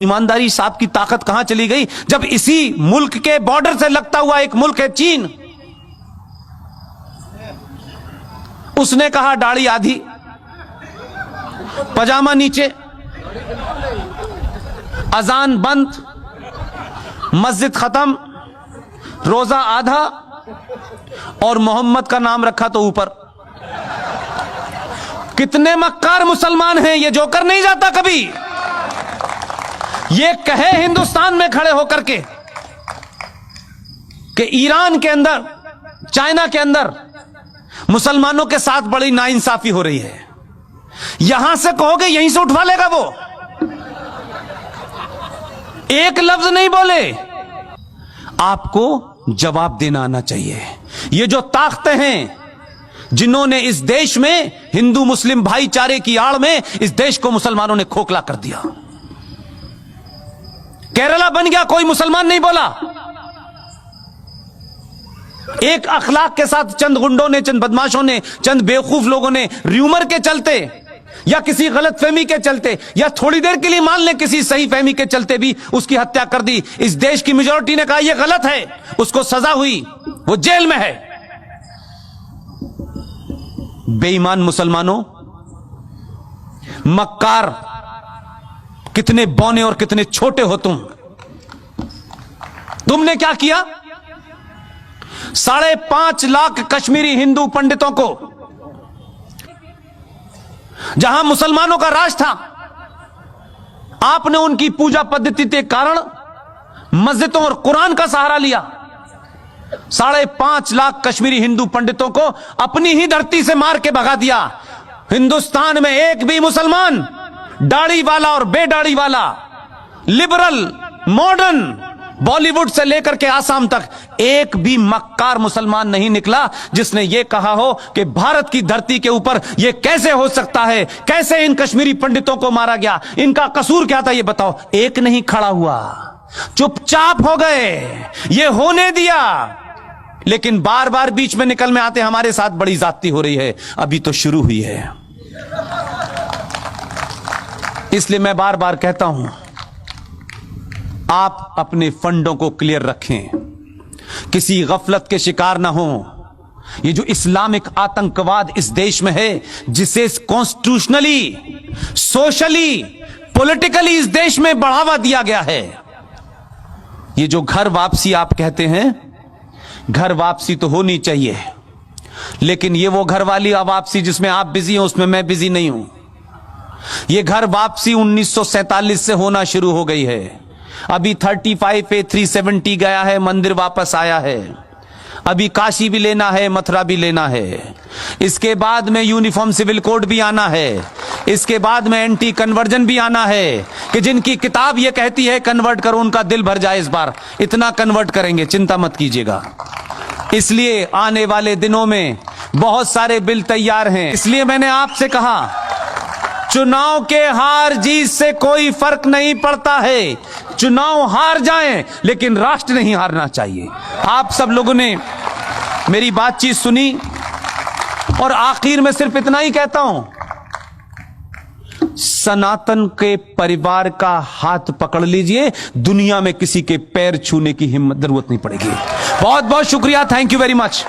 ईमानदारी साहब की ताकत कहां चली गई जब इसी मुल्क के बॉर्डर से लगता हुआ एक मुल्क है चीन, उसने कहा दाढ़ी आधी पजामा नीचे, अजान बंद, मस्जिद खत्म, रोजा आधा और मोहम्मद का नाम रखा तो ऊपर। कितने मक्कार मुसलमान हैं, ये जोकर नहीं जाता कभी। ये कहे हिंदुस्तान में खड़े होकर के कि ईरान के अंदर, चाइना के अंदर मुसलमानों के साथ बड़ी नाइंसाफी हो रही है, यहां से कहोगे यहीं से उठवा लेगा वो। एक लफ्ज नहीं बोले। आपको जवाब देना आना चाहिए। ये जो ताकतें हैं जिन्होंने इस देश में हिंदू मुस्लिम भाईचारे की आड़ में इस देश को मुसलमानों ने खोखला कर दिया। केरला बन गया, कोई मुसलमान नहीं बोला। एक अखलाक के साथ चंद गुंडों ने, चंद बदमाशों ने, चंद बेवकूफ लोगों ने र्यूमर के चलते या किसी गलत फहमी के चलते या थोड़ी देर के लिए मान ले किसी सही फहमी के चलते भी उसकी हत्या कर दी। इस देश की मेजॉरिटी ने कहा यह गलत है, उसको सजा हुई, वो जेल में है। बेईमान मुसलमानों, मक्कार, कितने बौने और कितने छोटे हो तुमने क्या किया? 5.5 लाख कश्मीरी हिंदू पंडितों को, जहां मुसलमानों का राज था, आपने उनकी पूजा पद्धति के कारण मस्जिदों और कुरान का सहारा लिया। 5.5 लाख कश्मीरी हिंदू पंडितों को अपनी ही धरती से मार के भगा दिया। हिंदुस्तान में एक भी मुसलमान, दाढ़ी वाला और बेदाढ़ी वाला, लिबरल, मॉडर्न, बॉलीवुड से लेकर के आसाम तक एक भी मक्कार मुसलमान नहीं निकला जिसने यह कहा हो कि भारत की धरती के ऊपर यह कैसे हो सकता है, कैसे इन कश्मीरी पंडितों को मारा गया, इनका कसूर क्या था, यह बताओ। एक नहीं खड़ा हुआ, चुपचाप हो गए, ये होने दिया। लेकिन बार बार बीच में निकल में आते हमारे साथ बड़ी ज्यादती हो रही है, अभी तो शुरू हुई है। इसलिए मैं बार बार कहता हूं, आप अपने फंडों को क्लियर रखें, किसी गफलत के शिकार ना हो। ये जो इस्लामिक आतंकवाद इस देश में है, जिसे कॉन्स्टिट्यूशनली, सोशली, पॉलिटिकली इस देश में बढ़ावा दिया गया है, ये जो घर वापसी आप कहते हैं, घर वापसी तो होनी चाहिए, लेकिन ये वो घर वाली वापसी जिसमें आप बिजी हो, उसमें मैं बिजी नहीं हूं। ये घर वापसी 1947 से होना शुरू हो गई है। अभी 35 पे 370 गया है, मंदिर वापस आया है। अभी काशी भी लेना है, मथुरा भी लेना है। इसके बाद में यूनिफॉर्म सिविल कोड भी आना है। इसके बाद में एंटी कन्वर्जन भी आना है कि जिनकी किताब ये कहती है कन्वर्ट करो, उनका दिल भर जाए। इस बार इतना कन्वर्ट करेंगे, चिंता मत कीजिएगा। इसलिए आने वाले दिनों में बहुत सारे बिल तैयार हैं। इसलिए मैंने आपसे कहा, चुनाव के हार जीत से कोई फर्क नहीं पड़ता है। चुनाव हार जाएं, लेकिन राष्ट्र नहीं हारना चाहिए। आप सब लोगों ने मेरी बातचीत सुनी और आखिर में सिर्फ इतना ही कहता हूं, सनातन के परिवार का हाथ पकड़ लीजिए, दुनिया में किसी के पैर छूने की हिम्मत, जरूरत नहीं पड़ेगी। बहुत बहुत शुक्रिया, थैंक यू वेरी मच।